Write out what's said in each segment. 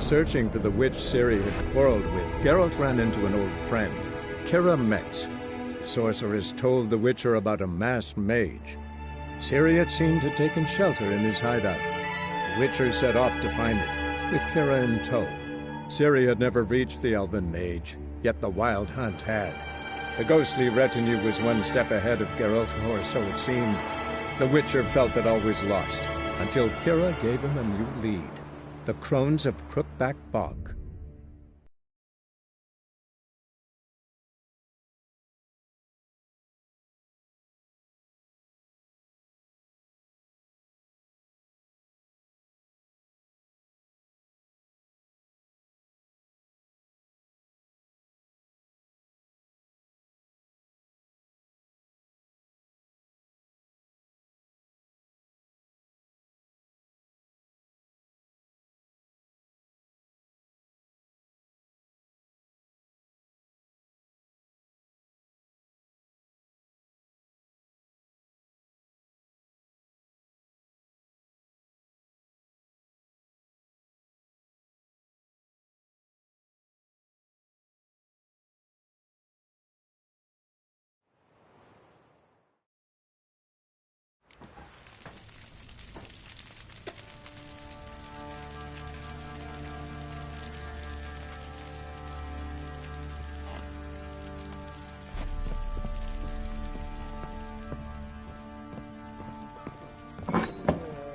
searching for the witch Ciri had quarreled with, Geralt ran into an old friend, Kira Metz. The sorceress told the Witcher about a masked mage. Ciri had seemed to have taken shelter in his hideout. The Witcher set off to find it, with Kira in tow. Ciri had never reached the elven mage, yet the wild hunt had. The ghostly retinue was one step ahead of Geralt, or so it seemed. The Witcher felt that all was lost, until Kira gave him a new lead. The Crones of Crookback Bog.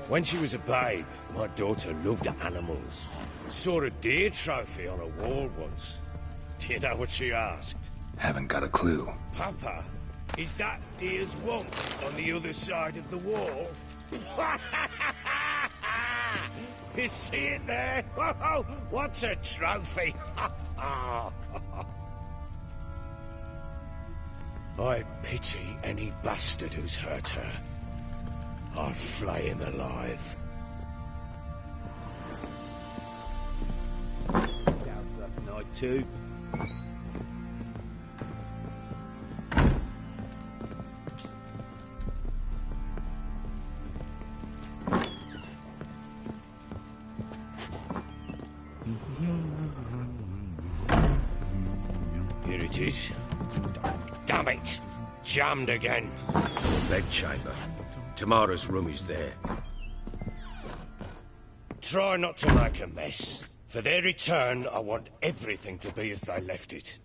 When she was a babe, my daughter loved animals. Saw a deer trophy on a wall once. Do you know what she asked? Haven't got a clue. Papa, is that deer's rump on the other side of the wall? You see it there? Whoa, what's a trophy? I pity any bastard who's hurt her. I'll flay him alive. Down that night too. Here it is. Damn it! Jammed again. Bedchamber. Tamara's room is there. Try not to make a mess. For their return, I want everything to be as they left it.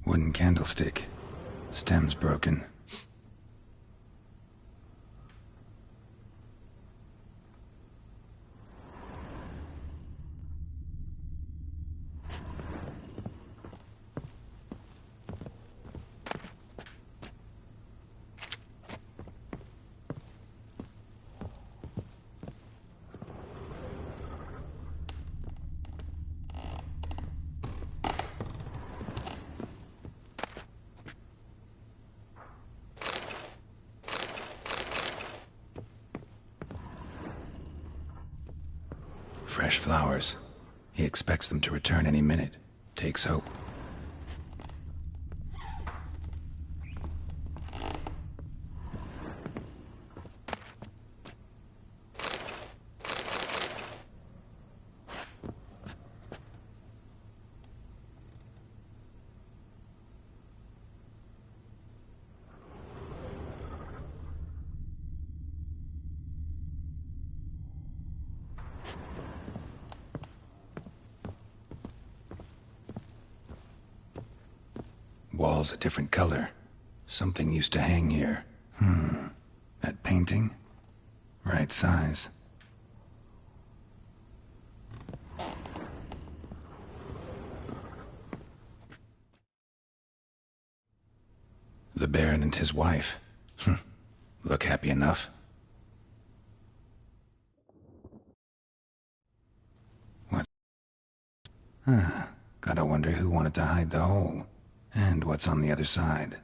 Wooden candlestick. Stem's broken. Fresh flowers. He expects them to return any minute. Takes hope. Walls a different color. Something used to hang here. That painting? Right size. The Baron and his wife. Look happy enough. What? Gotta wonder who wanted to hide the hole. And what's on the other side?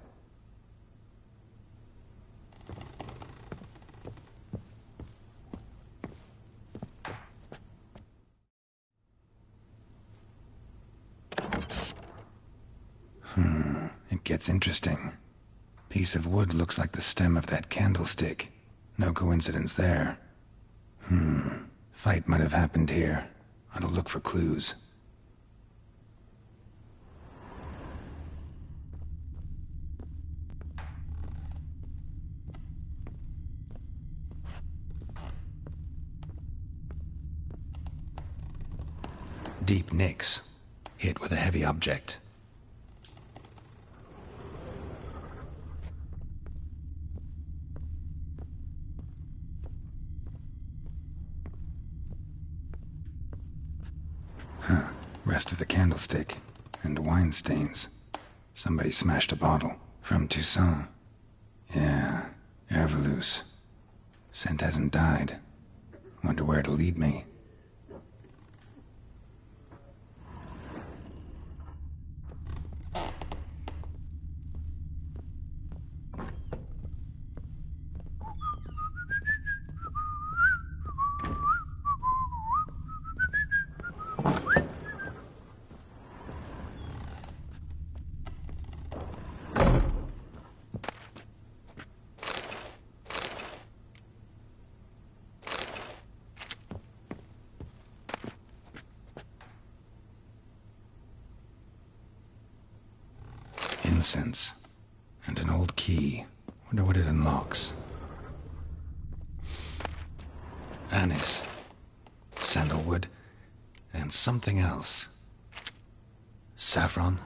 It gets interesting. Piece of wood looks like the stem of that candlestick. No coincidence there. Fight might have happened here. Ought to look for clues. Deep nicks. Hit with a heavy object. Rest of the candlestick. And wine stains. Somebody smashed a bottle. From Toussaint. Yeah, Herveloos. Scent hasn't died. Wonder where it'll lead me. Incense. And an old key. Wonder what it unlocks. Anise. Sandalwood. And something else. Saffron.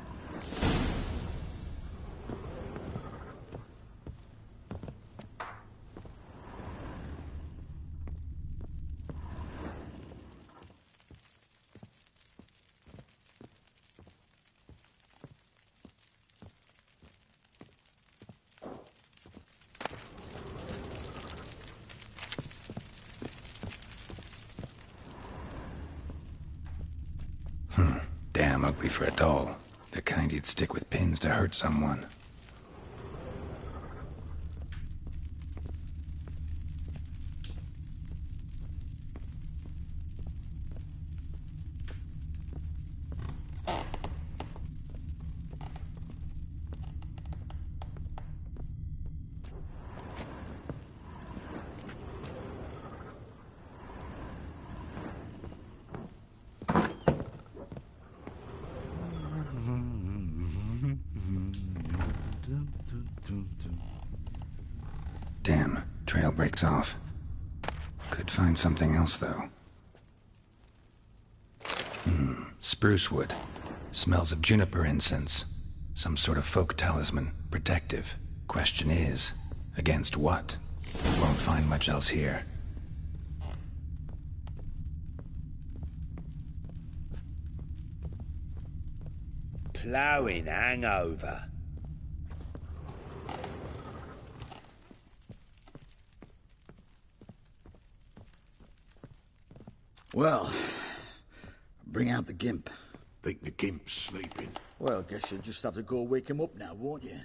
Damn ugly for a doll. The kind you'd stick with pins to hurt someone. Damn, trail breaks off. Could find something else, though. Spruce wood. Smells of juniper incense. Some sort of folk talisman. Protective. Question is, against what? Won't find much else here. Ploughing hangover. Well, bring out the gimp. Think the gimp's sleeping. Well, guess you'll just have to go wake him up now, won't you?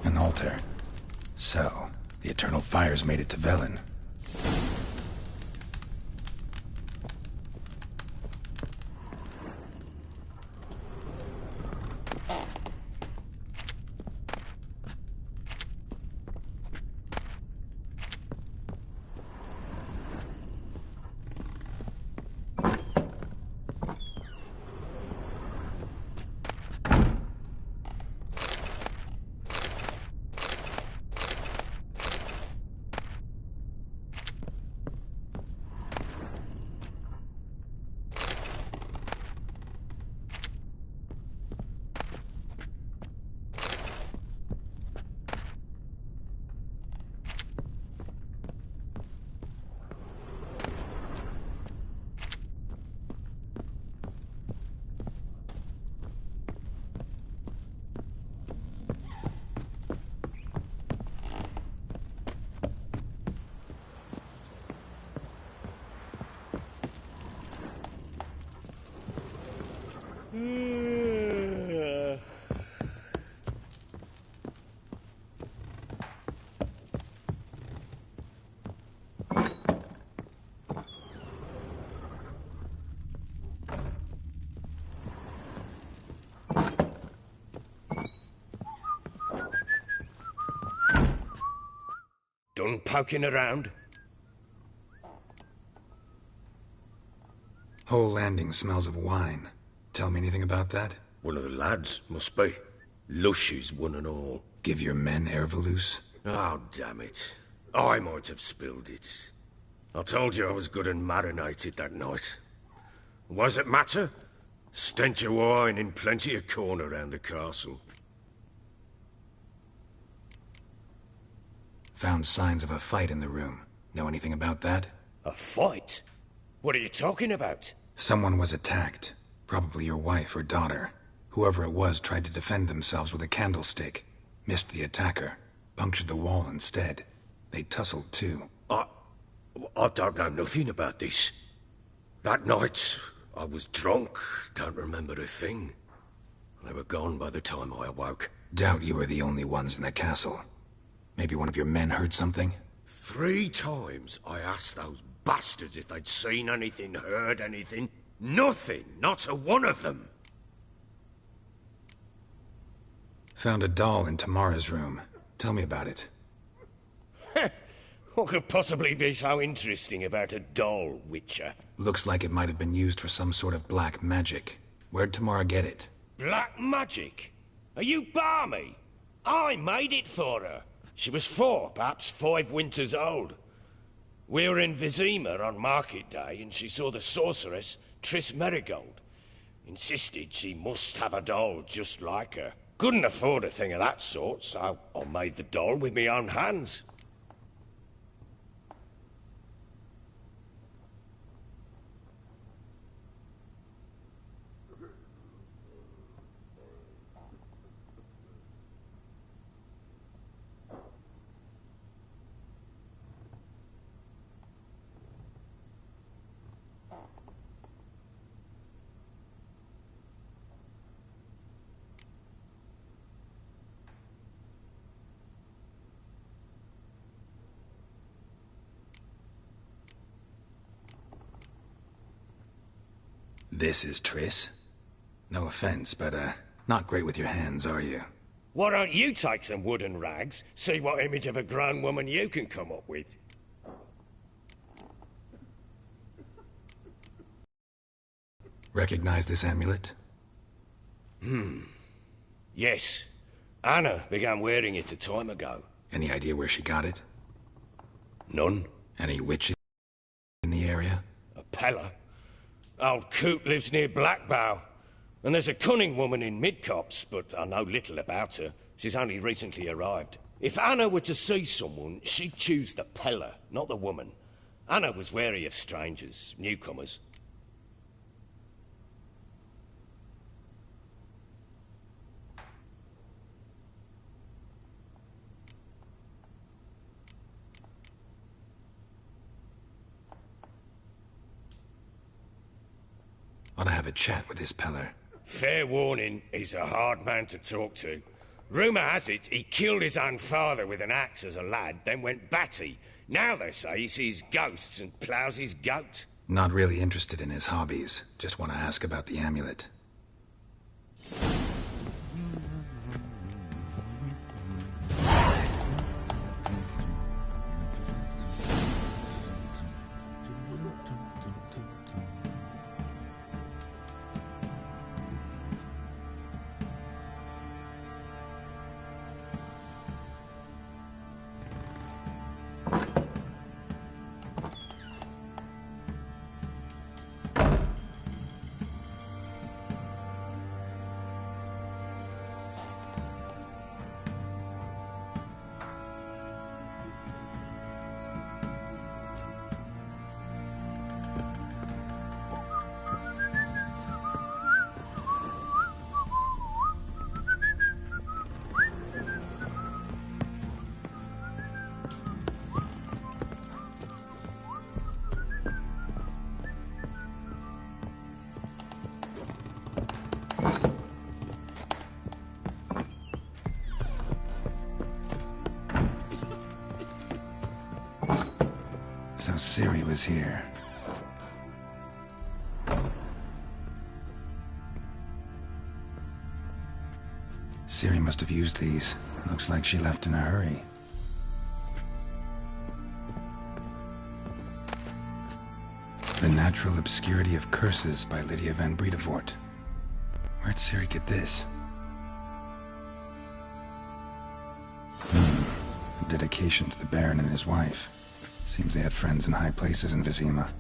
An altar. So, the Eternal Fires made it to Velen. Anyone poking around? Whole landing smells of wine. Tell me anything about that? One of the lads, must be. Lushes, one and all. Give your men Ervalus? Oh, damn it. I might have spilled it. I told you I was good and marinated that night. Was it matter? Stench of wine in plenty of corn around the castle. Found signs of a fight in the room. Know anything about that? A fight? What are you talking about? Someone was attacked. Probably your wife or daughter. Whoever it was tried to defend themselves with a candlestick. Missed the attacker. Punctured the wall instead. They tussled too. I don't know nothing about this. That night, I was drunk. Don't remember a thing. They were gone by the time I awoke. Doubt you were the only ones in the castle. Maybe one of your men heard something? 3 times I asked those bastards if they'd seen anything, heard anything. Nothing, not a one of them. Found a doll in Tamara's room. Tell me about it. What could possibly be so interesting about a doll, Witcher? Looks like it might have been used for some sort of black magic. Where'd Tamara get it? Black magic? Are you balmy? I made it for her. She was 4, perhaps 5 winters old. We were in Vizima on market day, and she saw the sorceress, Triss Merigold. Insisted she must have a doll just like her. Couldn't afford a thing of that sort, so I made the doll with my own hands. This is Triss? No offense, but, not great with your hands, are you? Why don't you take some wooden rags, see what image of a grown woman you can come up with? Recognize this amulet? Yes. Anna began wearing it a time ago. Any idea where she got it? None. Any witches in the area? A Pella. Old Coot lives near Blackbow. And there's a cunning woman in Midcopse, but I know little about her. She's only recently arrived. If Anna were to see someone, she'd choose the Pella, not the woman. Anna was wary of strangers, newcomers. Ought to have a chat with this Peller. Fair warning, he's a hard man to talk to. Rumour has it he killed his own father with an axe as a lad, then went batty. Now they say he sees ghosts and ploughs his goat. Not really interested in his hobbies. Just want to ask about the amulet. So Ciri was here. Ciri must have used these. Looks like she left in a hurry. The Natural Obscurity of Curses by Lydia van Bredevoort. Where'd Siri get this? A dedication to the Baron and his wife. Seems they had friends in high places in Vizima.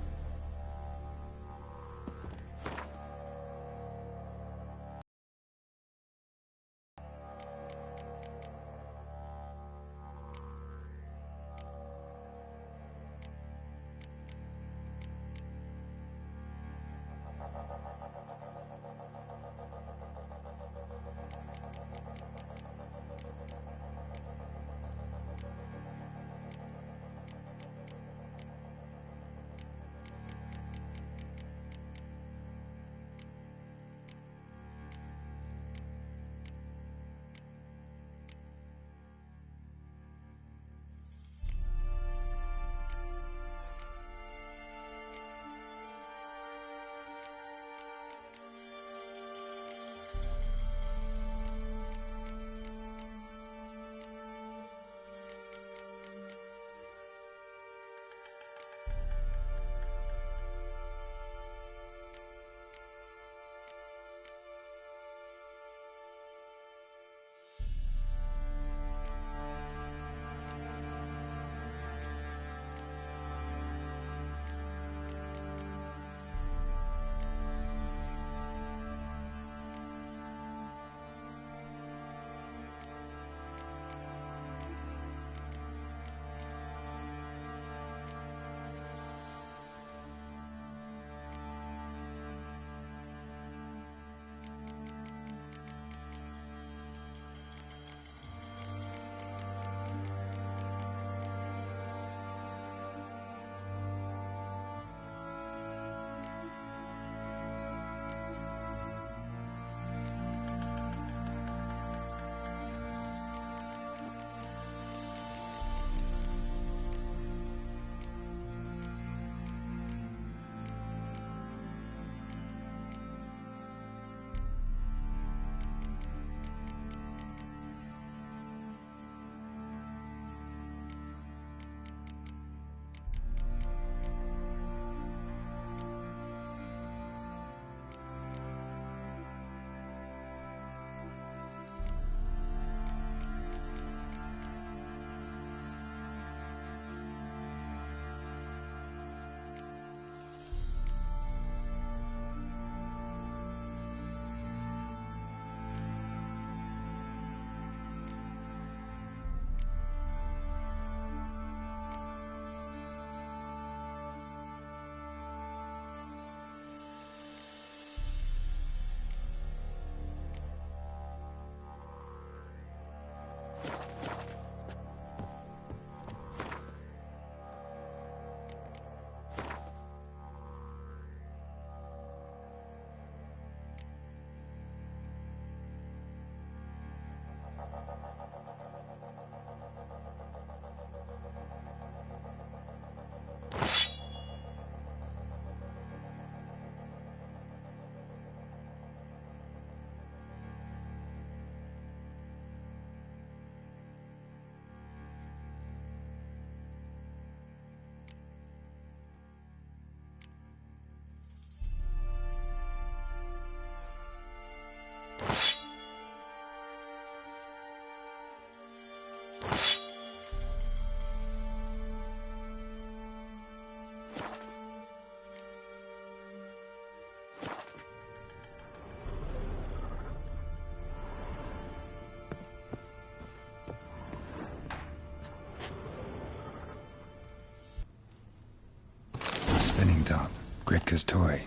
Spinning top. Gretka's toy.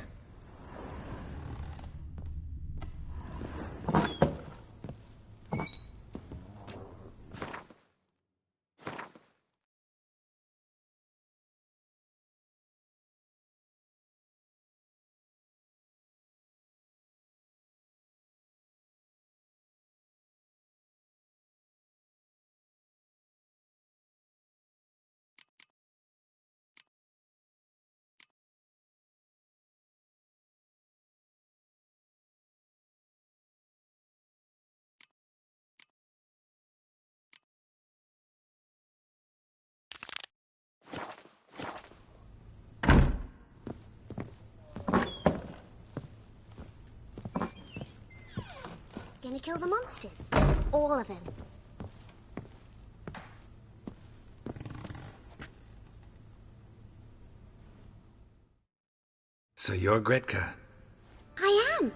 trying to kill the monsters. All of them. So you're Gretka? I am.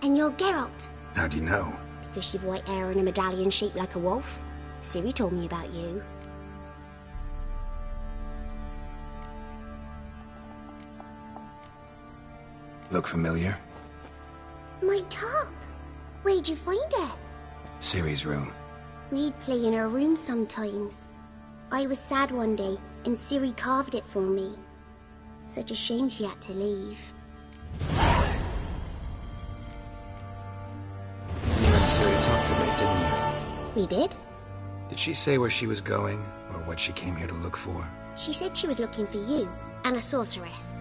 And you're Geralt. How do you know? Because you've white hair and a medallion shaped like a wolf. Ciri told me about you. Look familiar? My top. Where'd you find it? Ciri's room. We'd play in her room sometimes. I was sad one day, and Ciri carved it for me. Such a shame she had to leave. You let Ciri talk today, didn't you? We did? Did she say where she was going, or what she came here to look for? She said she was looking for you, and a sorceress.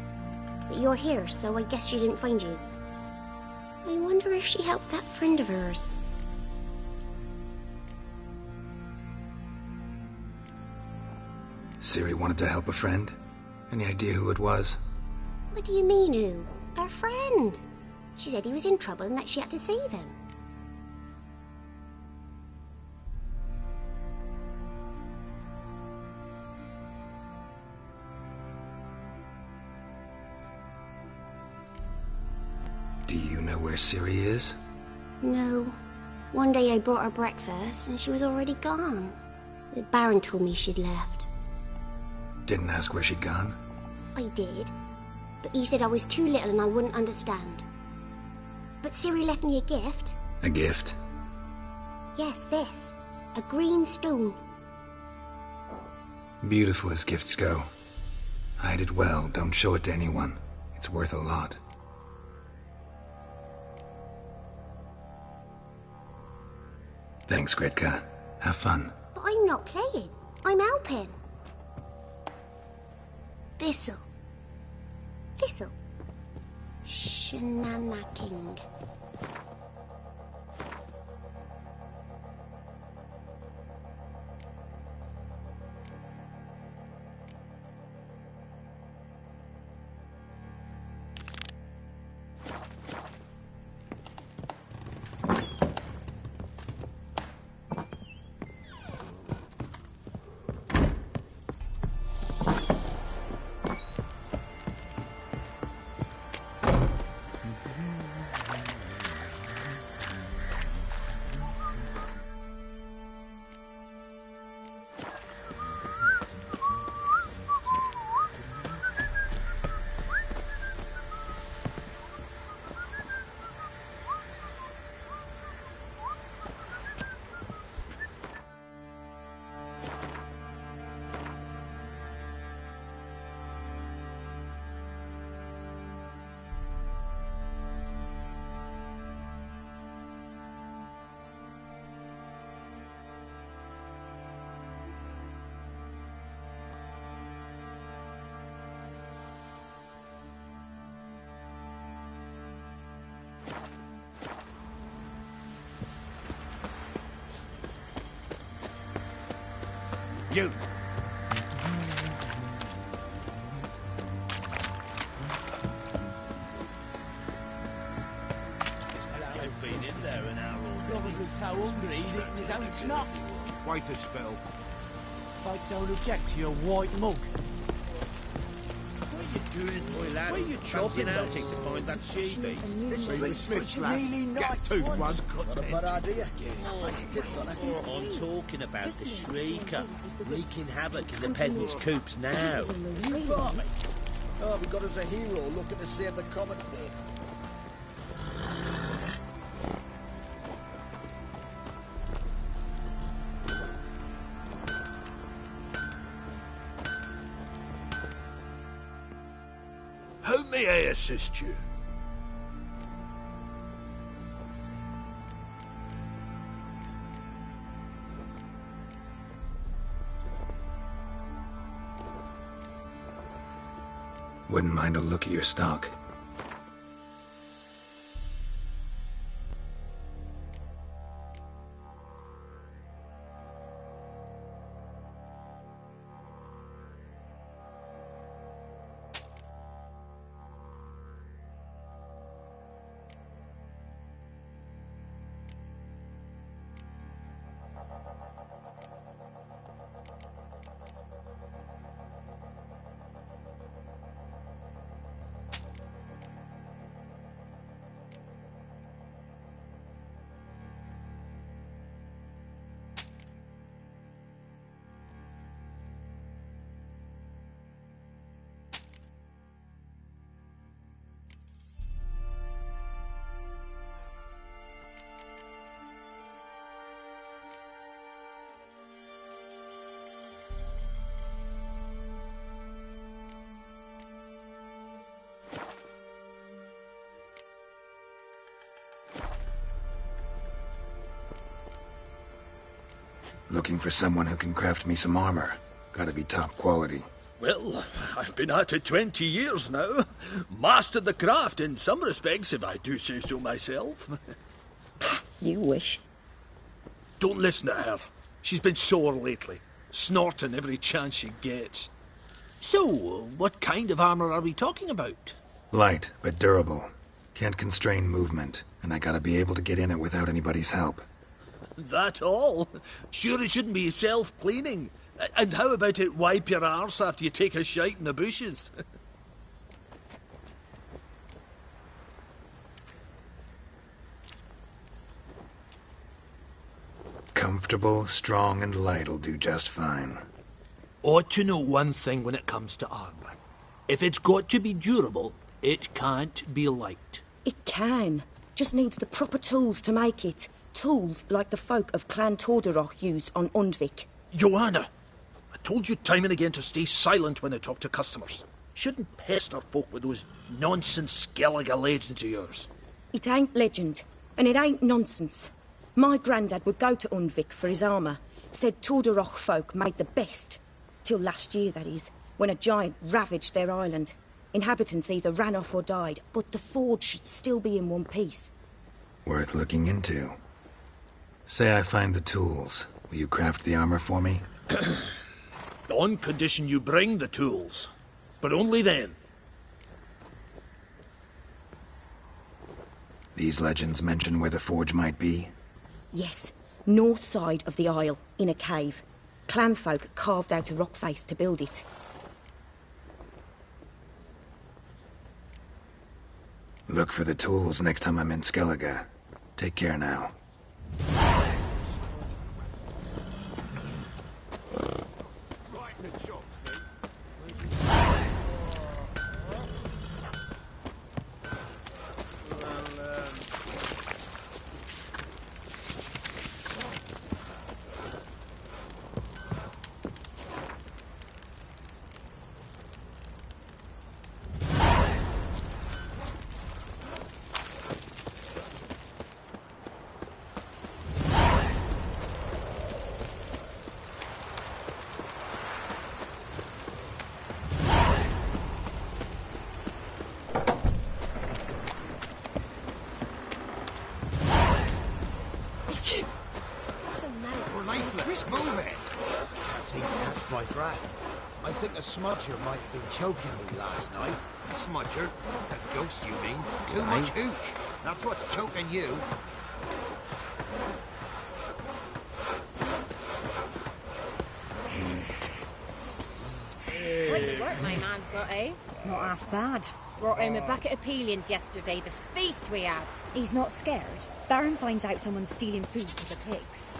But you're here, so I guess she didn't find you. I wonder if she helped that friend of hers. Ciri wanted to help a friend? Any idea who it was? What do you mean, who? Our friend. She said he was in trouble and that she had to save him. Do you know where Ciri is? No. One day I brought her breakfast and she was already gone. The Baron told me she'd left. Didn't ask where she'd gone? I did. But he said I was too little and I wouldn't understand. But Ciri left me a gift. A gift? Yes, this. A green stone. Beautiful as gifts go. Hide it well, don't show it to anyone. It's worth a lot. Thanks, Gretka. Have fun. But I'm not playing. I'm helping. Thistle. Thistle. Shenanacking. You! Let's go feed in there an hour already. Probably so hungry he's eating his own snuff. Wait a spell. Folk don't object to your white mug. What are you doing? Oi, lad, Where are you chopping chopping out those? to find that sheebie. It's Smith's lads. Get two, one. Not a bad idea. Nice tits on it. I'm talking about the shrieker, wreaking havoc in the peasants' coops now. Barney. Oh, we got us a hero looking to save the common folk. How may I assist you? Wouldn't mind a look at your stock. Looking for someone who can craft me some armor. Gotta be top quality. Well, I've been at it 20 years now. Mastered the craft in some respects, if I do say so myself. You wish. Don't listen to her. She's been sore lately, snorting every chance she gets. So, what kind of armor are we talking about? Light, but durable. Can't constrain movement, and I gotta be able to get in it without anybody's help. That all? Sure it shouldn't be self-cleaning. And how about it wipe your arse after you take a shite in the bushes? Comfortable, strong, and light'll do just fine. Ought to know one thing when it comes to armor. If it's got to be durable, it can't be light. It can. Just needs the proper tools to make it. Tools like the folk of Clan Torderoch used on Undvik. Joanna, I told you time and again to stay silent when I talk to customers. Shouldn't pester folk with those nonsense Skellige legends of yours. It ain't legend, and it ain't nonsense. My grandad would go to Undvik for his armour. Said Torderoch folk made the best. Till last year, that is, when a giant ravaged their island. Inhabitants either ran off or died, but the forge should still be in one piece. Worth looking into. Say I find the tools. Will you craft the armor for me? On condition you bring the tools. But only then. These legends mention where the forge might be? Yes, north side of the isle, in a cave. Clanfolk carved out a rock face to build it. Look for the tools next time I'm in Skellige. Take care now. My breath. I think a smudger might have been choking me last night. A smudger? A ghost, you mean? Too much hooch. That's what's choking you. Quite the work my man's got, eh? Not half bad. Brought home a bucket of peelings yesterday, the feast we had. He's not scared. Baron finds out someone's stealing food for the pigs.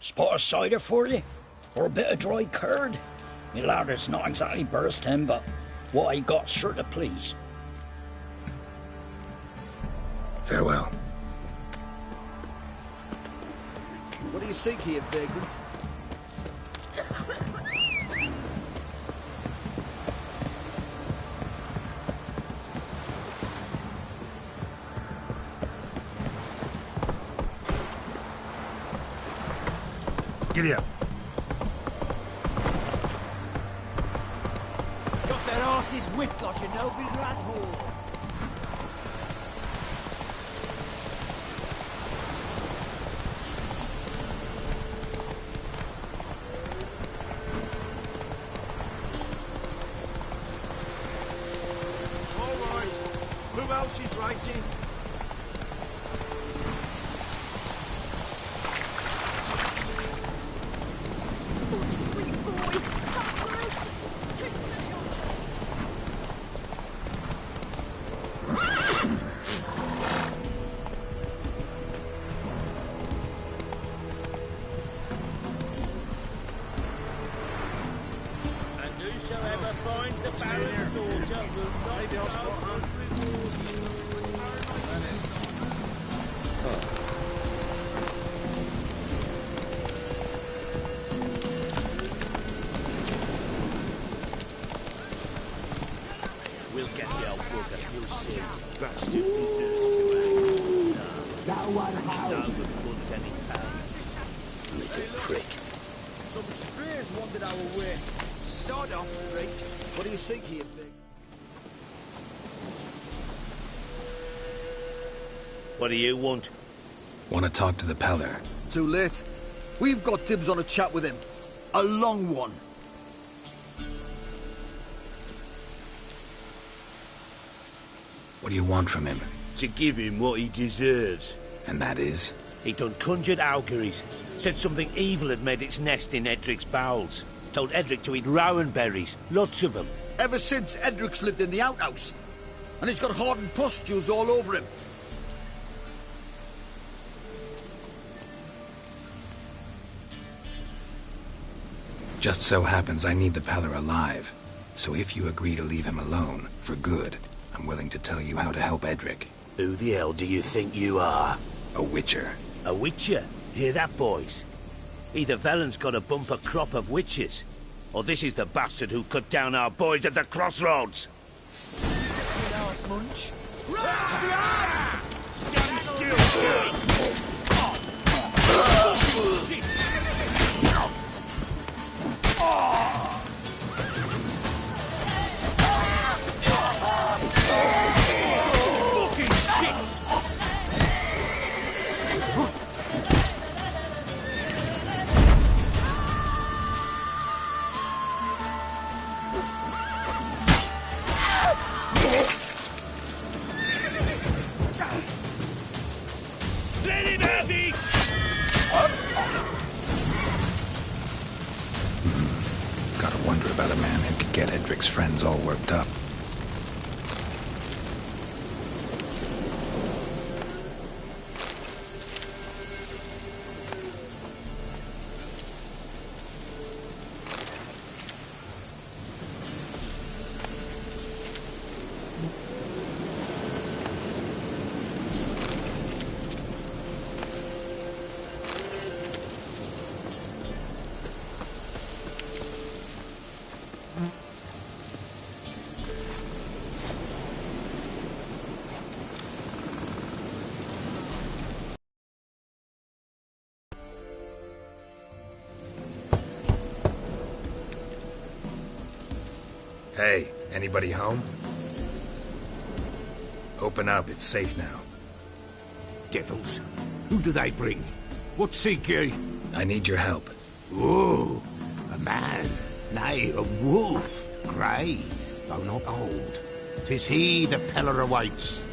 Spot of cider for you? Or a bit of dry curd? Me lad, it's not exactly bursting, but what I got's sure to please. Farewell. What do you seek here, vagrant? Giddy up. Got their asses whipped like a no-big rat hole. All right. Who else is racing? Whosoever finds the Baron's daughter will not go We'll get the old bugger, you'll see. Bastard deserves stupid prick. Some strays wandered our way. Sod off, freak. What do you seek here, Big? What do you want? Want to talk to the Peller? Too late. We've got dibs on a chat with him. A long one. What do you want from him? To give him what he deserves. And that is? He done conjured auguries. Said something evil had made its nest in Edric's bowels. Told Edric to eat rowan berries. Lots of them. Ever since Edric's lived in the outhouse. And he's got hardened pustules all over him. Just so happens I need the Peller alive. So if you agree to leave him alone, for good, I'm willing to tell you how to help Edric. Who the hell do you think you are? A witcher. A witcher? Hear that, boys? Either Velen's got a bumper crop of witches, or this is the bastard who cut down our boys at the crossroads. Arse munch. Stand still, shit! Fucking shit! Let him have it! Gotta wonder about a man who could get Edric's friends all worked up. Hey, anybody home? Open up, it's safe now. Devils. Who do they bring? What seek ye? I need your help. Oh, a man. Nay, a wolf. Grey, though not old. 'Tis he the Peller awaits.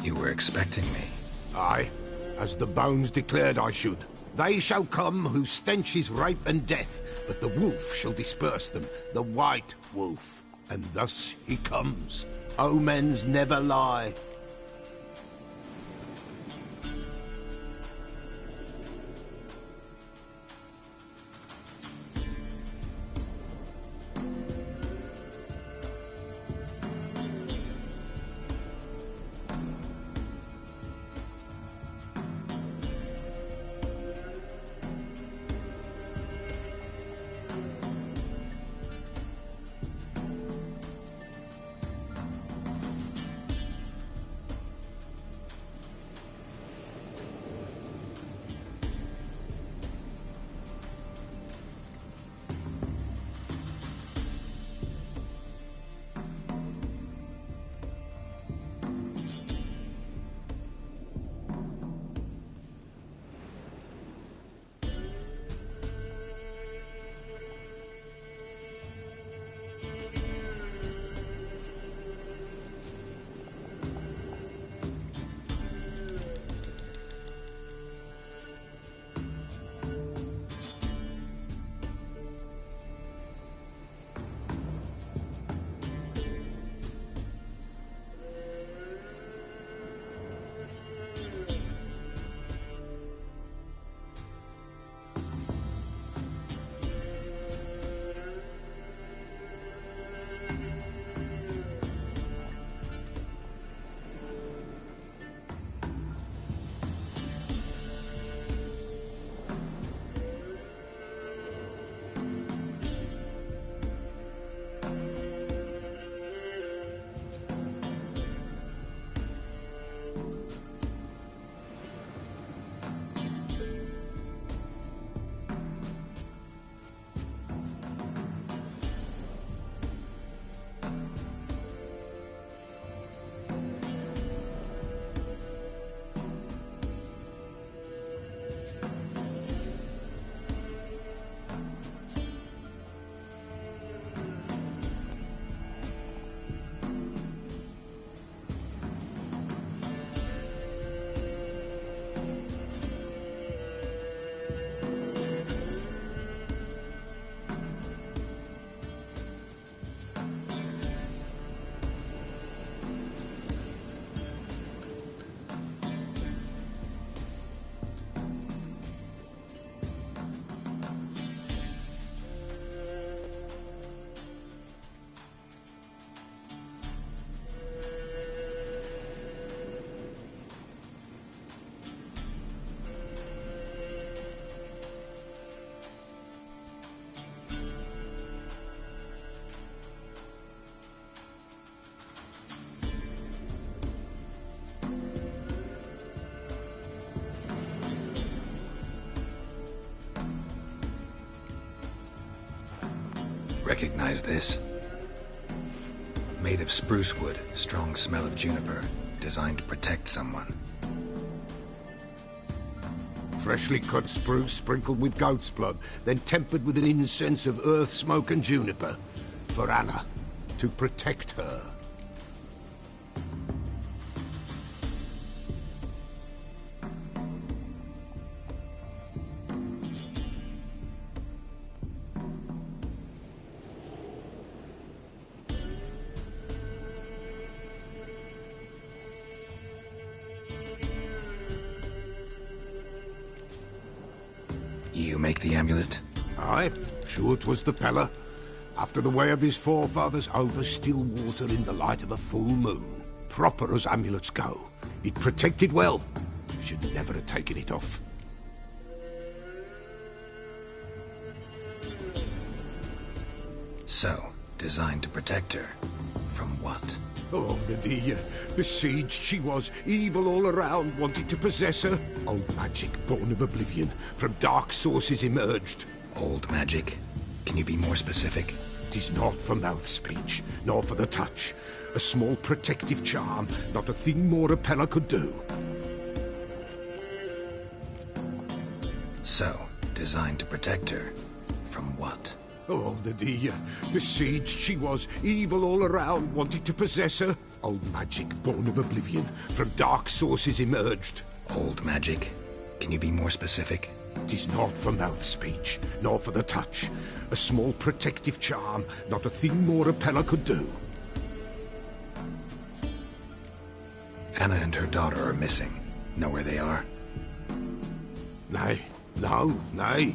You were expecting me. Aye, as the bones declared I should. They shall come whose stench is rape and death, but the wolf shall disperse them, the white wolf. And thus he comes. Omens never lie. Recognize this? Made of spruce wood, strong smell of juniper, designed to protect someone. Freshly cut spruce sprinkled with goat's blood, then tempered with an incense of earth, smoke and juniper. For Anna, to protect her. You make the amulet? Aye, sure 'twas the Pella. After the way of his forefathers, over still water in the light of a full moon. Proper as amulets go. It protected well. Should never have taken it off. So, designed to protect her. From what? Oh, the besieged she was, evil all around, wanted to possess her. Old magic, born of oblivion, from dark sources emerged. Old magic? Can you be more specific? 'Tis not for mouth speech, nor for the touch. A small protective charm, not a thing more a Pella could do. So, designed to protect her. From what? Oh, the besieged she was, evil all around, wanted to possess her. Old magic, born of oblivion, from dark sources emerged. Old magic? Can you be more specific? 'Tis not for mouth speech, nor for the touch. A small protective charm, not a thing more a Pella could do. Anna and her daughter are missing. Know where they are? Nay, nay.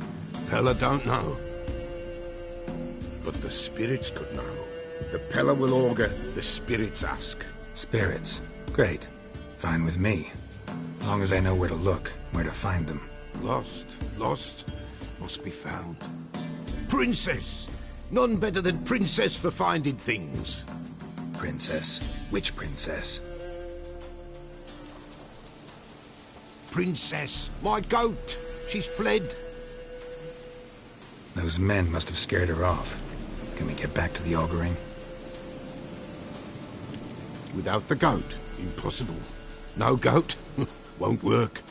Pella don't know. But the spirits could know. The Pella will augur, the spirits ask. Spirits? Great. Fine with me. As long as I know where to look, where to find them. Lost, must be found. Princess! None better than Princess for finding things. Princess? Which princess? Princess, my goat! She's fled. Those men must have scared her off. Can we get back to the auguring? Without the goat, impossible. No goat, won't work.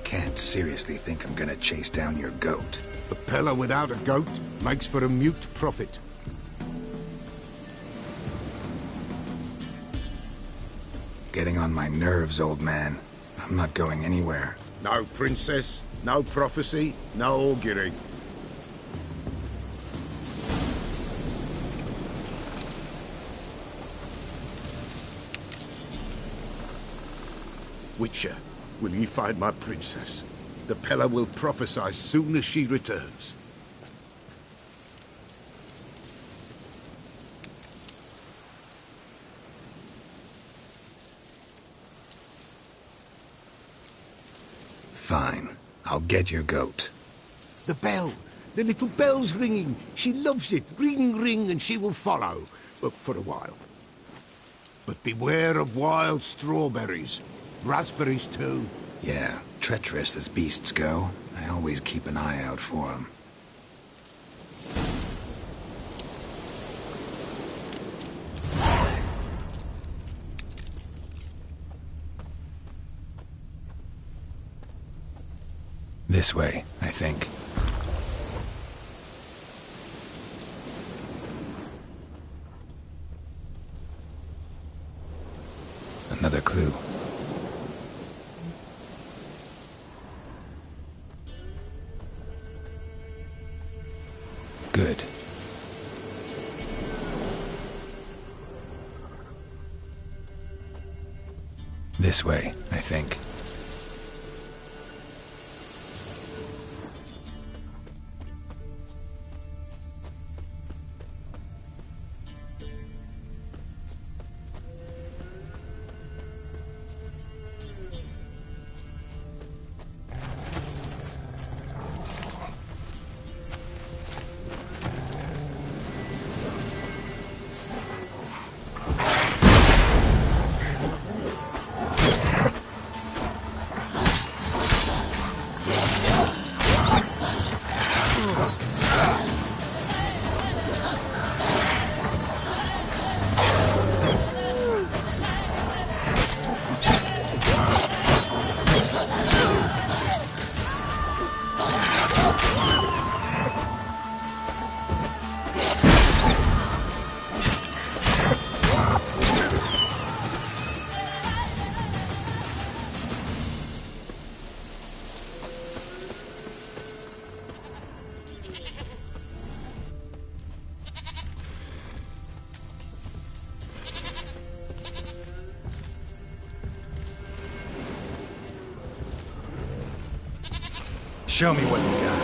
Can't seriously think I'm gonna chase down your goat. A Pella without a goat makes for a mute prophet. Getting on my nerves, old man. I'm not going anywhere. No princess, no prophecy, no augury. Witcher, will ye find my princess? The Pella will prophesy soon as she returns. Fine. I'll get your goat. The bell! The little bell's ringing. She loves it. Ring, ring, and she will follow. For a while. But beware of wild strawberries. Raspberries, too. Yeah, treacherous as beasts go. I always keep an eye out for them. This way, I think. Another clue. Good. This way, I think. Show me what you got.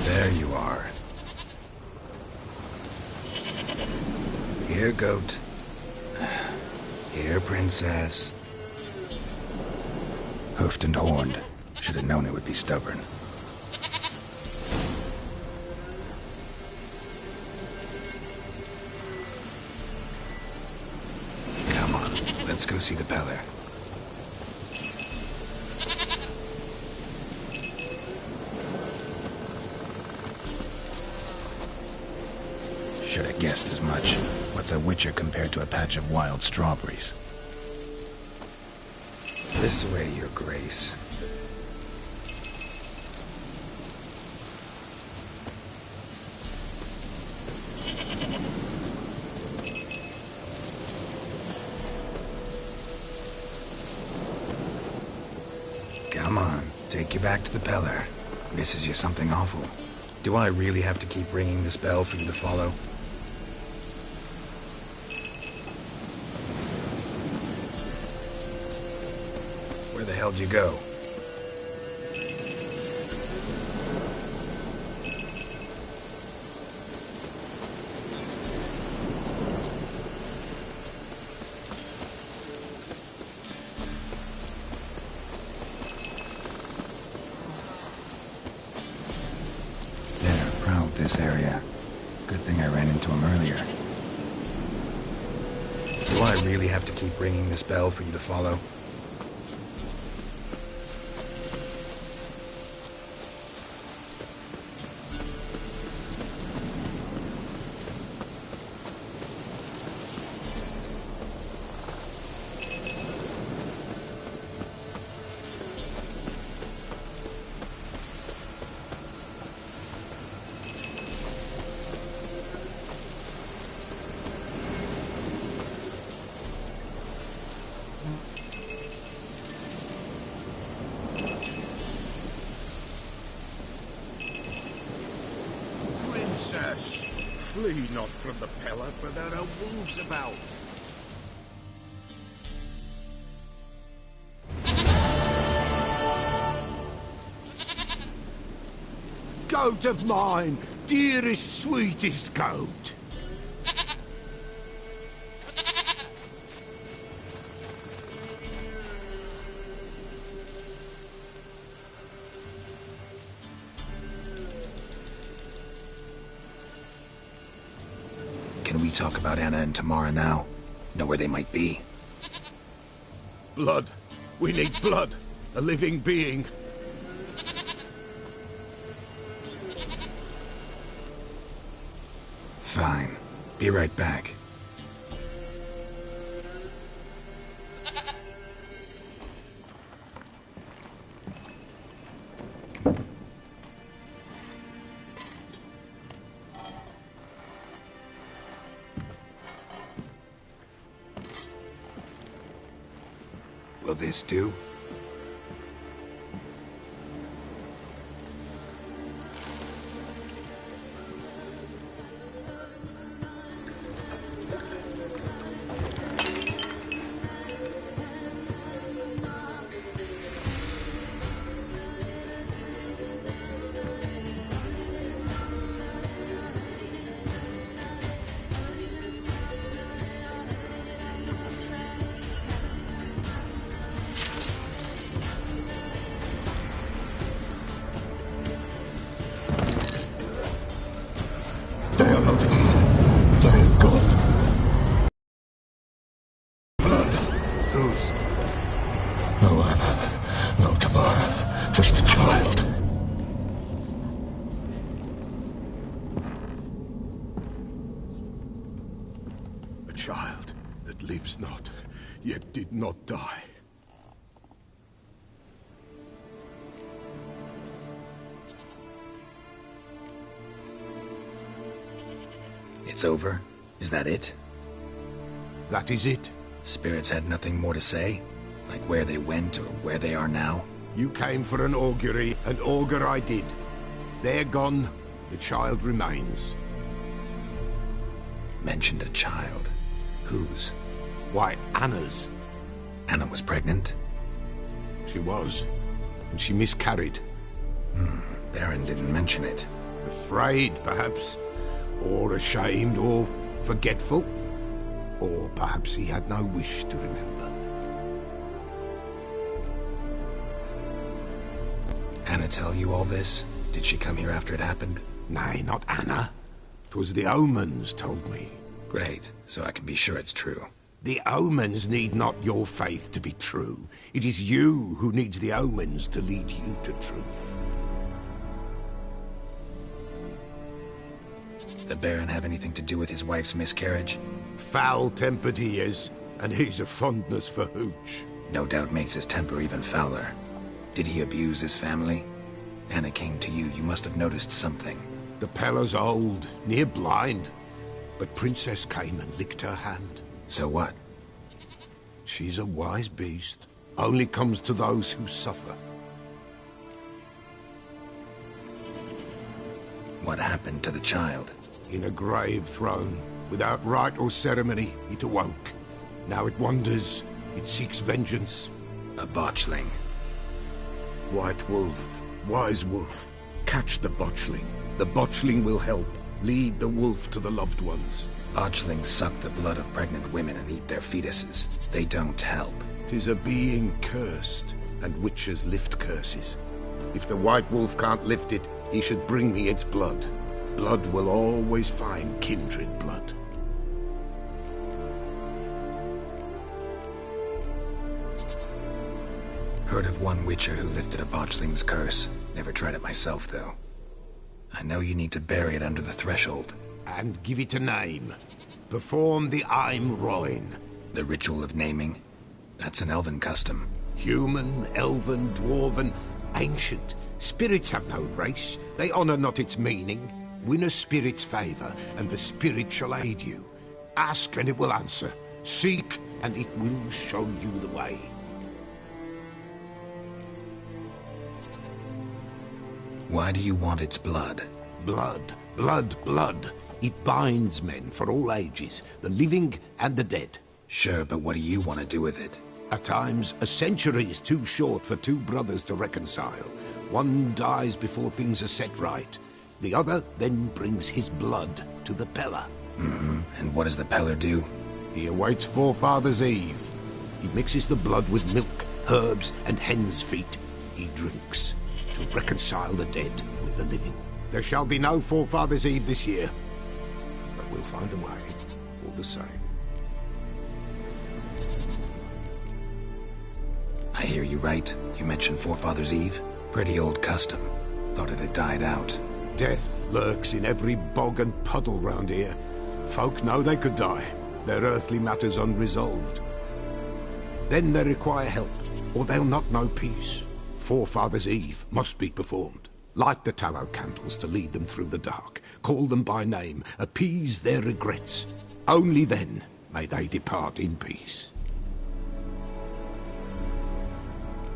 There you are. Here, goat. Here, princess. Hoofed and horned. Should have known it would be stubborn. Come on, let's go see the Peller. Should have guessed as much. What's a witcher compared to a patch of wild strawberries? This way, your grace. Come on, take you back to the Peller. Misses you something awful. Do I really have to keep ringing this bell for you to follow? Where the hell did you go? This area. Good thing I ran into him earlier. Do I really have to keep ringing this bell for you to follow? Princess, flee not from the Peller, for there are wolves about. Goat of mine, dearest, sweetest goat. Can we talk about Anna and Tamara now? Know where they might be? Blood. We need blood. A living being. Fine. Be right back. Will this do? child that lives not, yet did not die. It's over? Is that it? That is it. Spirits had nothing more to say? Like where they went or where they are now? You came for an augury, and augur I did. They're gone, the child remains. Mentioned a child. Whose? Why, Anna's. Anna was pregnant? She was, and she miscarried. Baron didn't mention it. Afraid, perhaps, or ashamed, or forgetful. Or perhaps he had no wish to remember. Anna tell you all this? Did she come here after it happened? Nay, not Anna. 'Twas the omens told me. Great, so I can be sure it's true. The omens need not your faith to be true. It is you who needs the omens to lead you to truth. The Baron have anything to do with his wife's miscarriage? Foul-tempered he is, and he's a fondness for hooch. No doubt makes his temper even fouler. Did he abuse his family? Anna came to you, you must have noticed something. The Pella's old, near blind, but Princess came and licked her hand. So what? She's a wise beast. Only comes to those who suffer. What happened to the child? In a grave thrown. Without rite or ceremony, it awoke. Now it wanders. It seeks vengeance. A botchling. White wolf, wise wolf. Catch the botchling. The botchling will help. Lead the wolf to the loved ones. Botchlings suck the blood of pregnant women and eat their fetuses. They don't help. 'Tis a being cursed, and witches lift curses. If the white wolf can't lift it, he should bring me its blood. Blood will always find kindred blood. Heard of one witcher who lifted a botchling's curse. Never tried it myself, though. I know you need to bury it under the threshold. And give it a name. Perform the Aim Roin. The ritual of naming? That's an elven custom. Human, elven, dwarven, ancient. Spirits have no race. They honor not its meaning. Win a spirit's favor, and the spirit shall aid you. Ask, and it will answer. Seek, and it will show you the way. Why do you want its blood? Blood, blood, blood. It binds men for all ages, the living and the dead. Sure, but what do you want to do with it? At times, a century is too short for two brothers to reconcile. One dies before things are set right. The other then brings his blood to the Pella. And what does the Peller do? He awaits Forefathers' Eve. He mixes the blood with milk, herbs, and hen's feet. He drinks to reconcile the dead with the living. There shall be no Forefathers' Eve this year, but we'll find a way, all the same. I hear you right. You mentioned Forefathers' Eve? Pretty old custom. Thought it had died out. Death lurks in every bog and puddle round here. Folk know they could die, their earthly matters unresolved. Then they require help, or they'll not know peace. Forefathers' Eve must be performed. Light the tallow candles to lead them through the dark. Call them by name, appease their regrets. Only then may they depart in peace.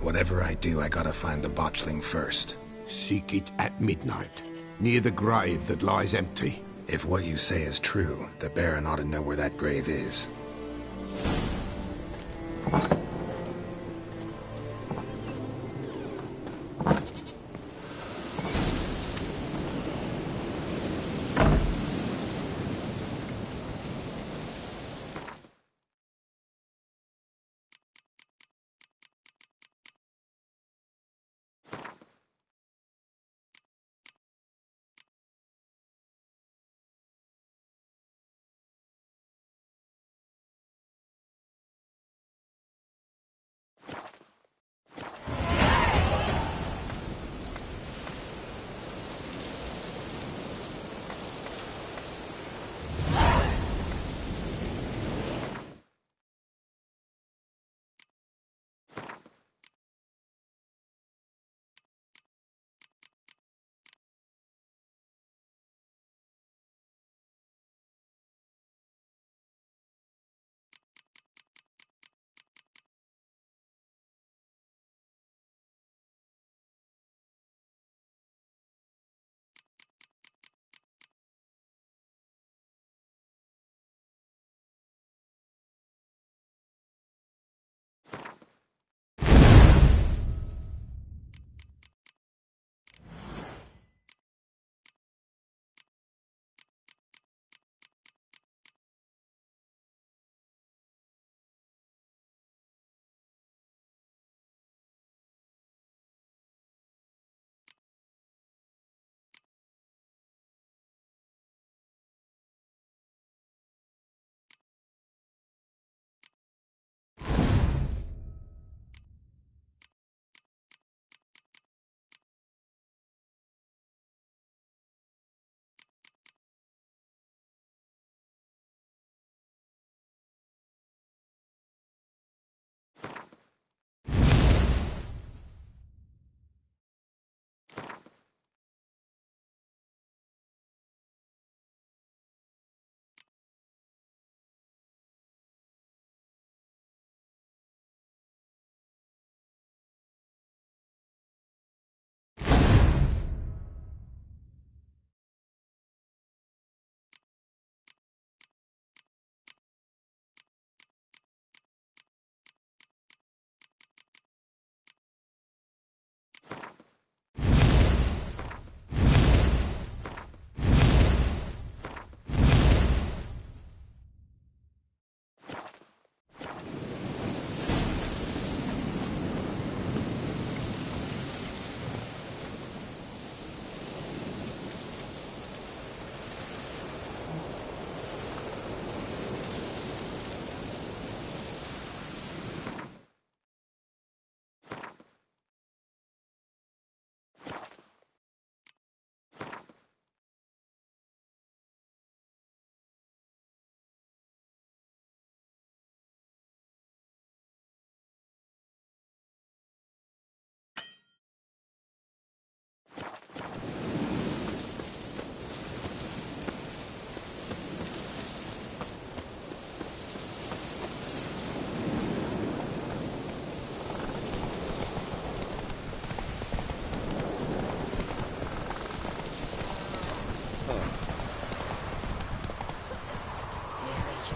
Whatever I do, I gotta find the botchling first. Seek it at midnight, near the grave that lies empty. If what you say is true, the Baron ought to know where that grave is.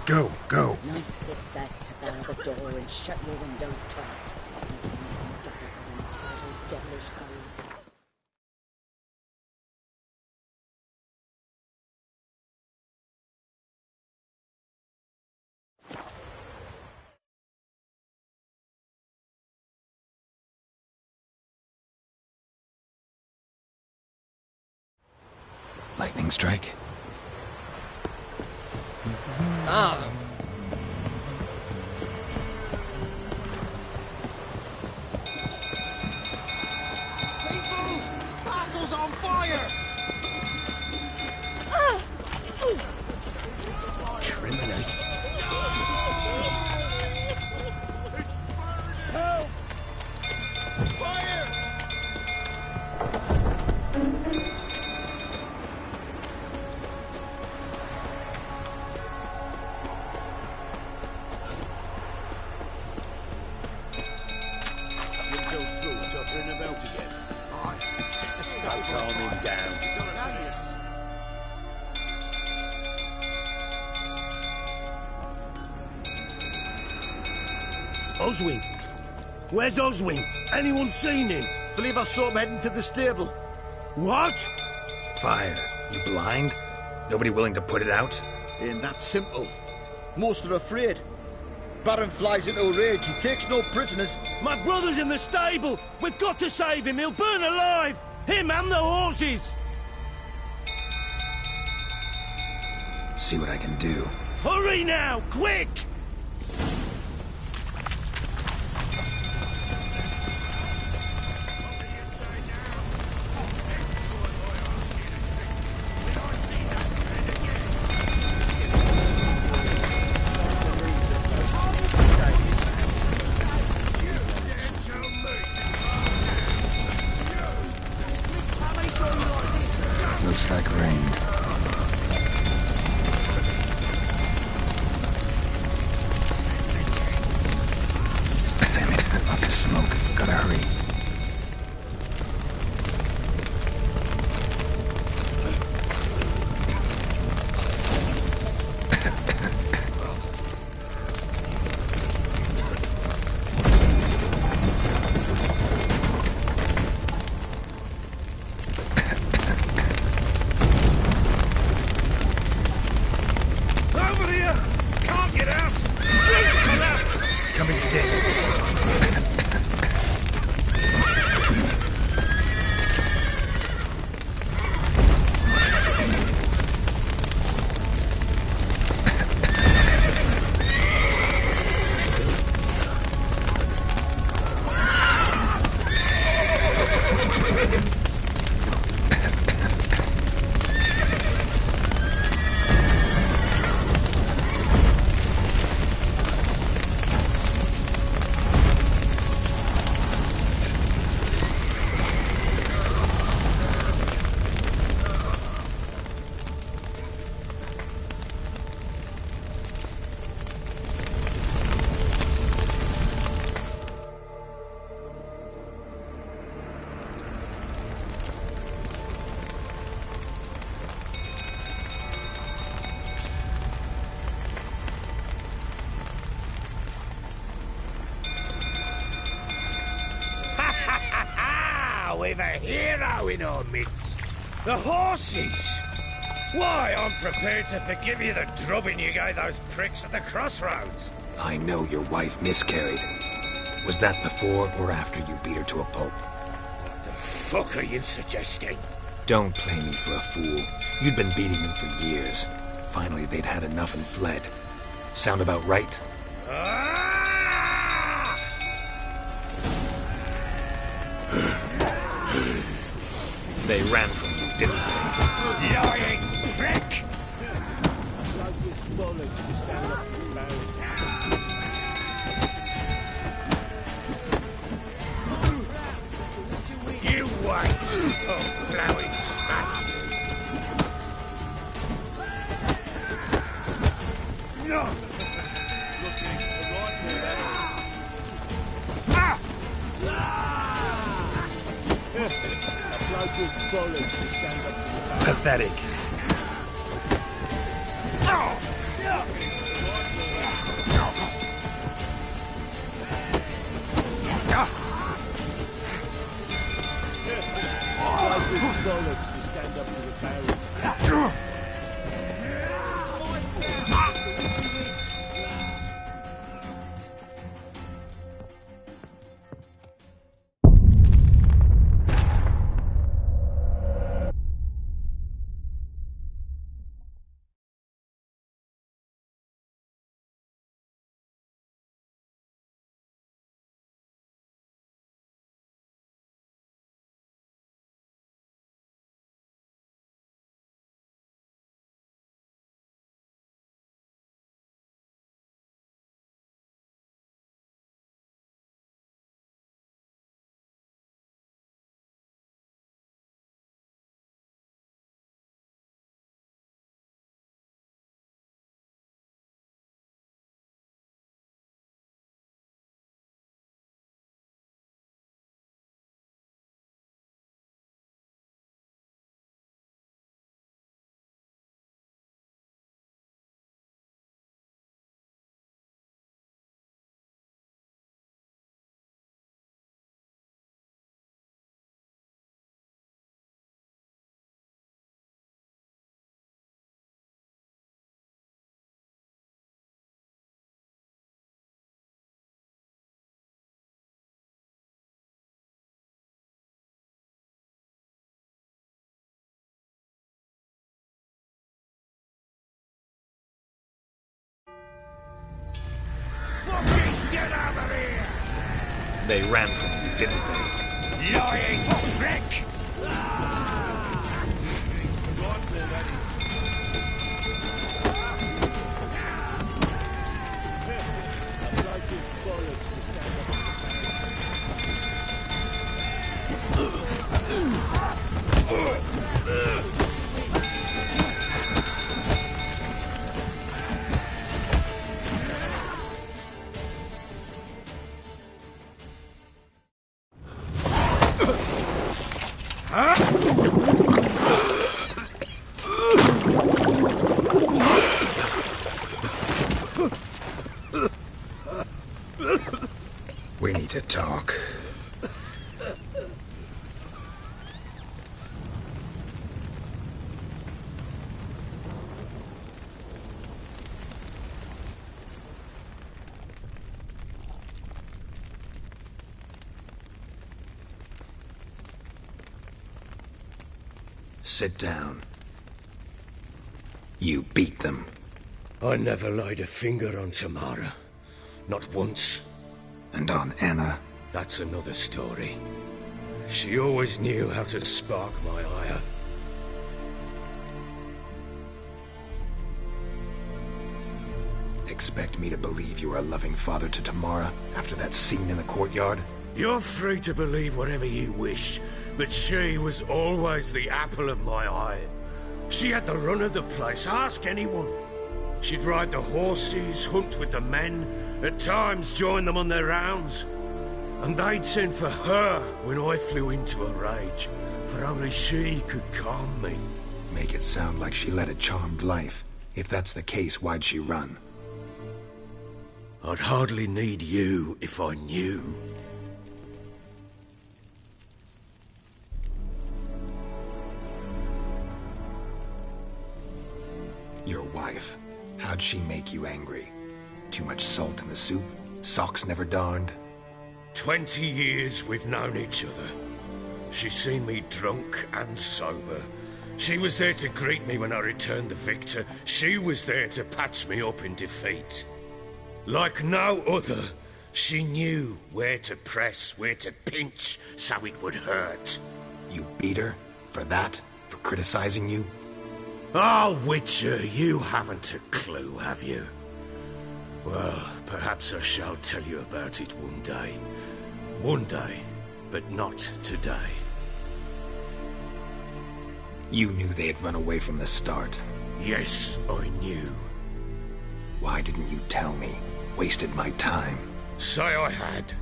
Go, go. Nights it's best to bar the door and shut your windows tight. Gather them turtle devilish eyes. Lightning strike. Ah. People! Castle's on fire! Criminal. Help! Fire! Toppering about again. Aye, set the stove Don't calm him down. Agnes. Oswin! Where's Oswin? Anyone seen him? Believe I saw him heading to the stable. What? Fire. You blind? Nobody willing to put it out? Ain't that simple. Most are afraid. Baron flies into a rage. He takes no prisoners. My brother's in the stable! We've got to save him! He'll burn alive! Him and the horses! See what I can do. Hurry now! Quick! Looks like rain. Damn it, lots of smoke. Gotta hurry. Over here! Can't get out! Please come out! Coming today. We've a hero in our midst. The horses! Why, I'm prepared to forgive you the drubbing you gave those pricks at the crossroads. I know your wife miscarried. Was that before or after you beat her to a pulp? What the fuck are you suggesting? Don't play me for a fool. You'd been beating them for years. Finally, they'd had enough and fled. Sound about right? They ran from you, didn't they? Lying prick! You wait! Oh, blowing smash! No! Pathetic. They ran from you, didn't they? Lying prick! We need to talk. Sit down. You beat them. I never laid a finger on Tamara. Not once. And on Anna? That's another story. She always knew how to spark my ire. Expect me to believe you were a loving father to Tamara after that scene in the courtyard? You're free to believe whatever you wish, but she was always the apple of my eye. She had the run of the place, ask anyone. She'd ride the horses, hunt with the men, at times join them on their rounds. And they'd send for her when I flew into a rage, for only she could calm me. Make it sound like she led a charmed life. If that's the case, why'd she run? I'd hardly need you if I knew. Your wife. How'd she make you angry? Too much salt in the soup? Socks never darned? 20 years we've known each other. She's seen me drunk and sober. She was there to greet me when I returned the victor. She was there to patch me up in defeat. Like no other, she knew where to press, where to pinch, so it would hurt. You beat her? For that? For criticizing you? Oh, Witcher, you haven't a clue, have you? Well, perhaps I shall tell you about it one day. One day, but not today. You knew they had run away from the start. Yes, I knew. Why didn't you tell me? Wasted my time. Say I had.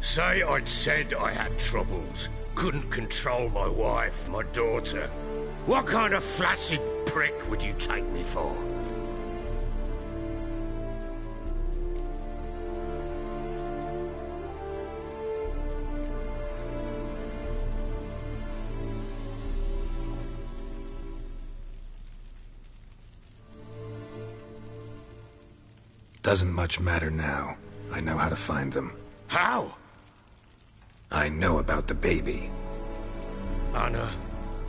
Say I'd said I had troubles. Couldn't control my wife, my daughter. What kind of flaccid prick would you take me for? Doesn't much matter now. I know how to find them. How? I know about the baby. Anna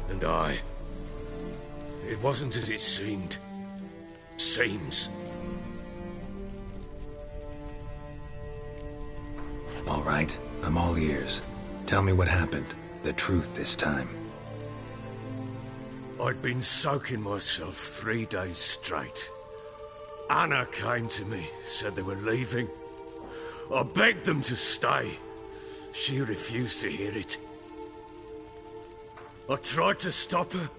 and I. It wasn't as it seemed. Seems. All right, I'm all ears. Tell me what happened. The truth this time. I'd been soaking myself 3 days straight. Anna came to me, said they were leaving. I begged them to stay. She refused to hear it. I tried to stop her.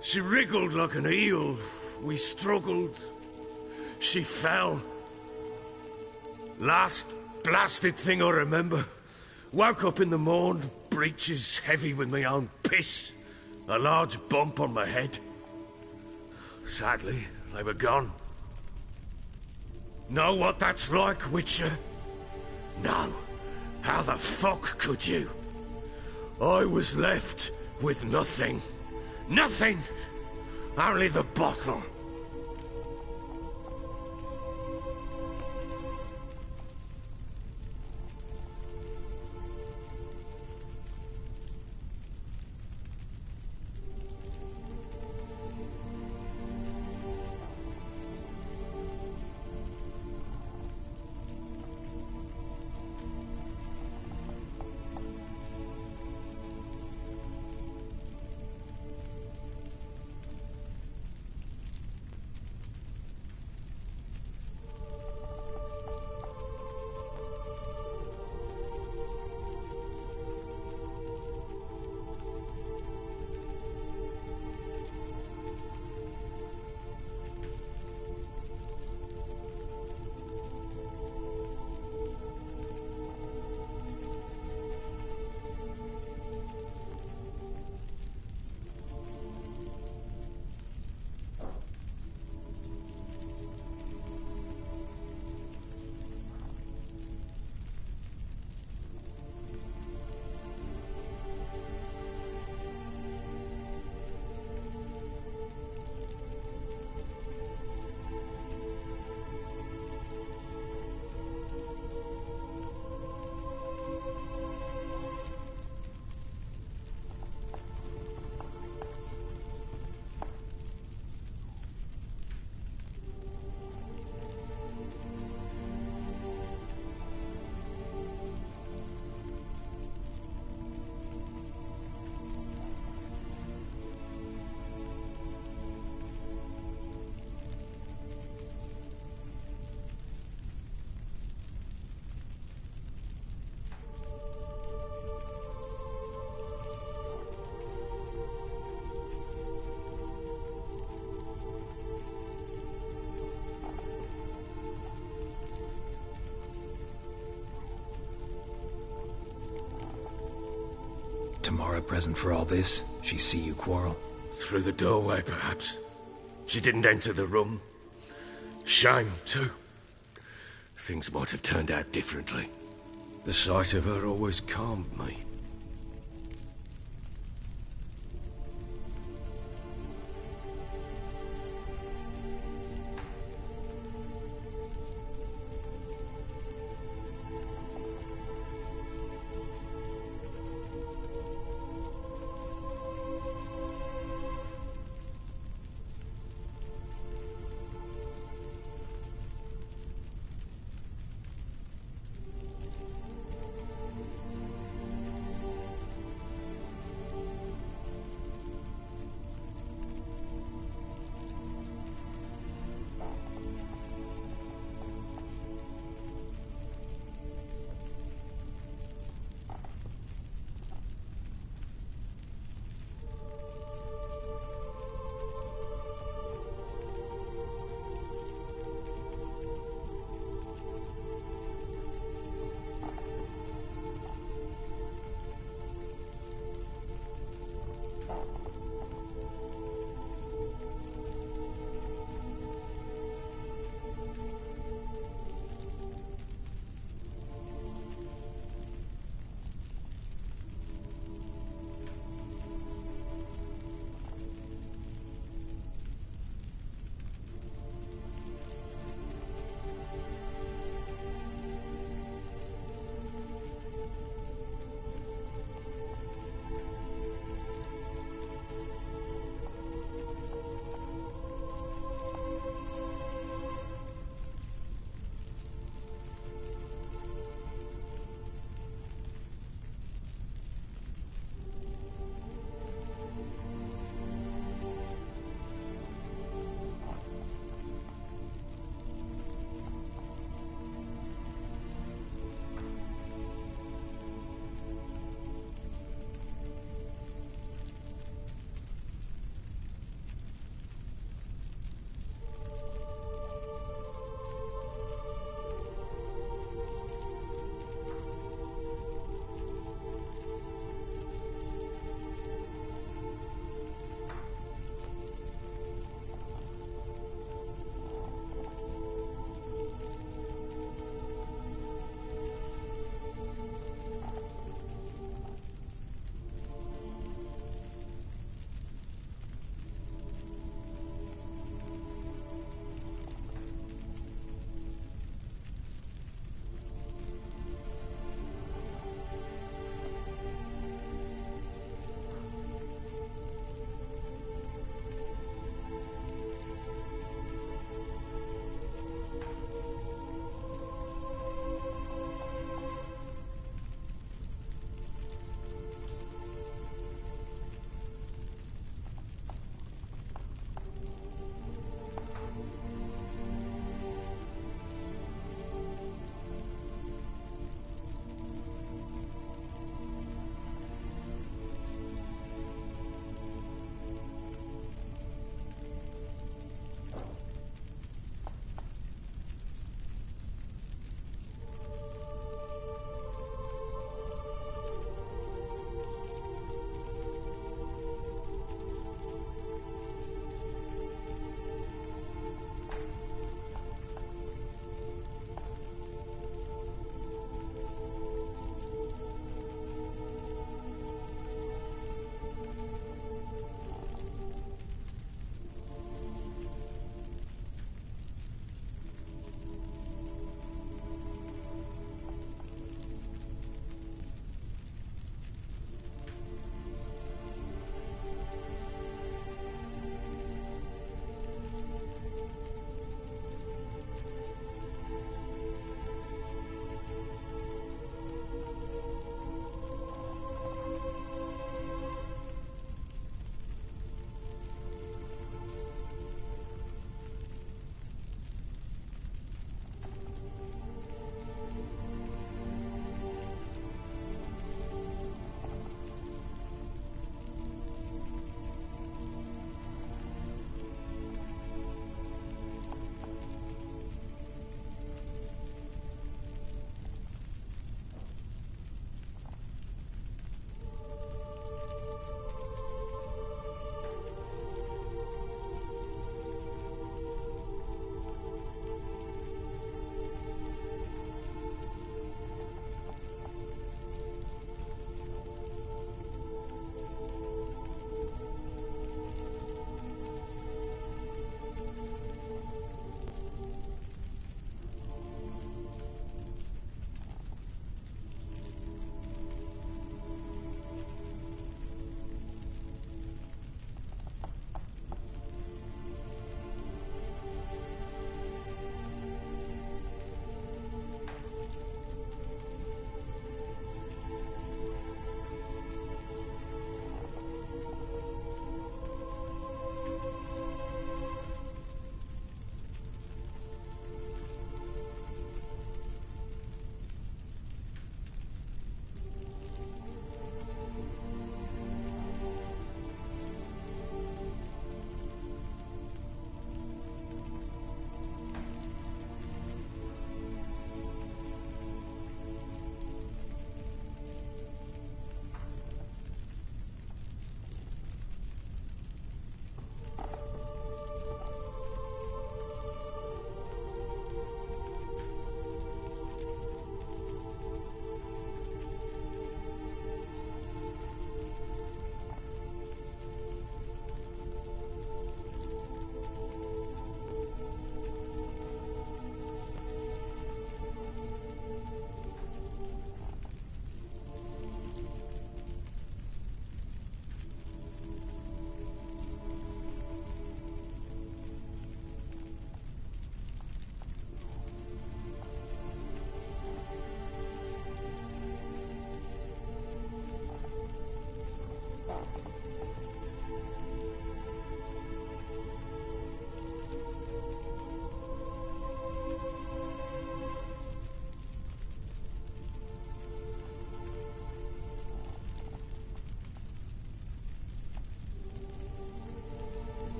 She wriggled like an eel. We struggled. She fell. Last blasted thing I remember. Woke up in the morn, breeches heavy with my own piss. A large bump on my head. Sadly, they were gone. Know what that's like, Witcher? No. How the fuck could you? I was left with nothing. Nothing! Only the bottle. her a present for all this? She see you quarrel? Through the doorway, perhaps. She didn't enter the room. Shame, too. Things might have turned out differently. The sight of her always calmed me.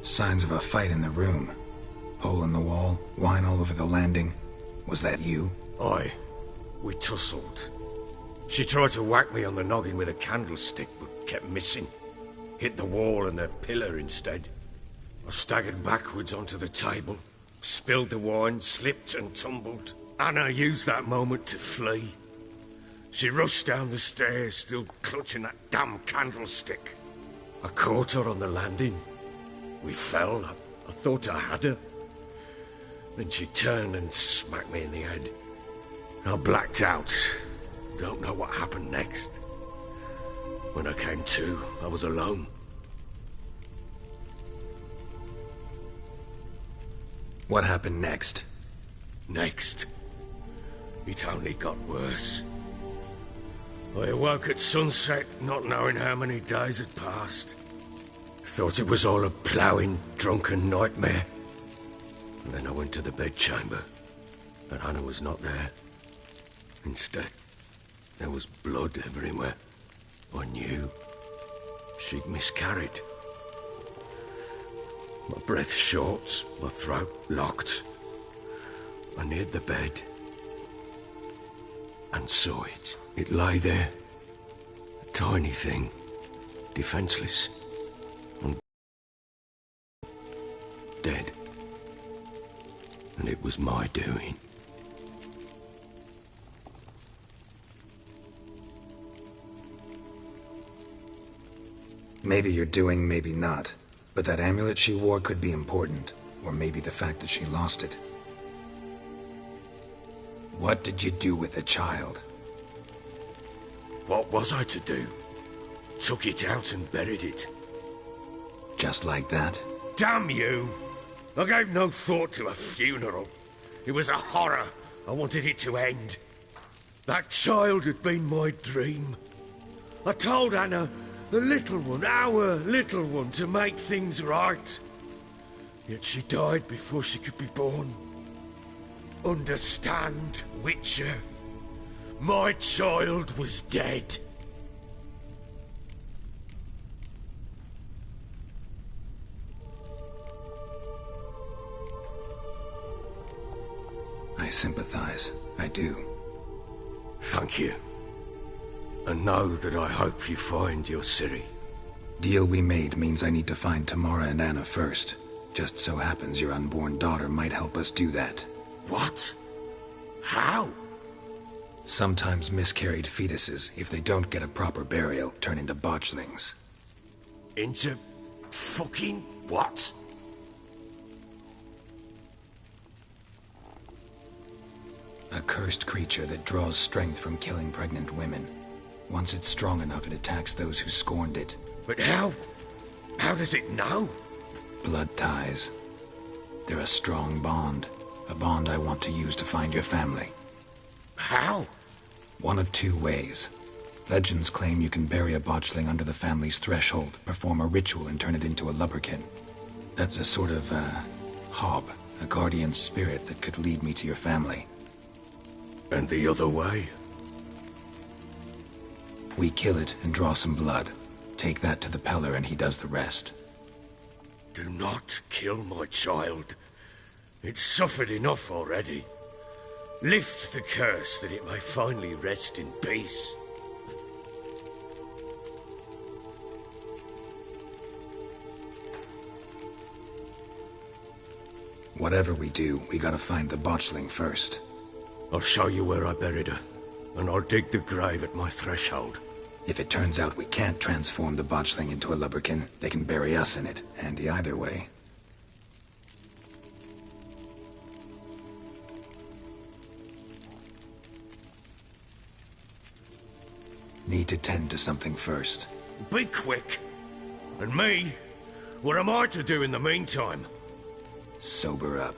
Signs of a fight in the room. Hole in the wall, wine all over the landing. Was that you? Aye. We tussled. She tried to whack me on the noggin with a candlestick, but kept missing. Hit the wall and the pillar instead. I staggered backwards onto the table, spilled the wine, slipped and tumbled. Anna used that moment to flee. She rushed down the stairs, still clutching that damn candlestick. I caught her on the landing. We fell. I thought I had her. Then she turned and smacked me in the head. I blacked out. Don't know what happened next. When I came to, I was alone. What happened next? Next? It only got worse. I awoke at sunset, not knowing how many days had passed. Thought it was all a ploughing, drunken nightmare. And then I went to the bedchamber, but Anna was not there. Instead, there was blood everywhere. I knew she'd miscarried. My breath short, my throat locked. I neared the bed and saw it. It lay there, a tiny thing, defenseless, and dead. And it was my doing. Maybe you're doing, maybe not. But that amulet she wore could be important. Or maybe the fact that she lost it. What did you do with the child? What was I to do? Took it out and buried it. Just like that? Damn you! I gave no thought to a funeral. It was a horror. I wanted it to end. That child had been my dream. I told Anna, the little one, our little one, to make things right. Yet she died before she could be born. Understand, Witcher? My child was dead. I sympathize. I do. Thank you. And know that I hope you find your Ciri. Deal we made means I need to find Tamara and Anna first. Just so happens your unborn daughter might help us do that. What? How? Sometimes miscarried fetuses, if they don't get a proper burial, turn into botchlings. Into fucking what? A cursed creature that draws strength from killing pregnant women. Once it's strong enough, it attacks those who scorned it. But how? How does it know? Blood ties. They're a strong bond. A bond I want to use to find your family. How? One of two ways. Legends claim you can bury a botchling under the family's threshold, perform a ritual and turn it into a lubberkin. That's a sort of, hob, a guardian spirit that could lead me to your family. And the other way? We kill it and draw some blood. Take that to the Peller and he does the rest. Do not kill my child. It's suffered enough already. Lift the curse that it may finally rest in peace. Whatever we do, we gotta find the botchling first. I'll show you where I buried her, and I'll dig the grave at my threshold. If it turns out we can't transform the botchling into a lubberkin, they can bury us in it. Handy either way. Need to tend to something first. Be quick. And me? What am I to do in the meantime? Sober up.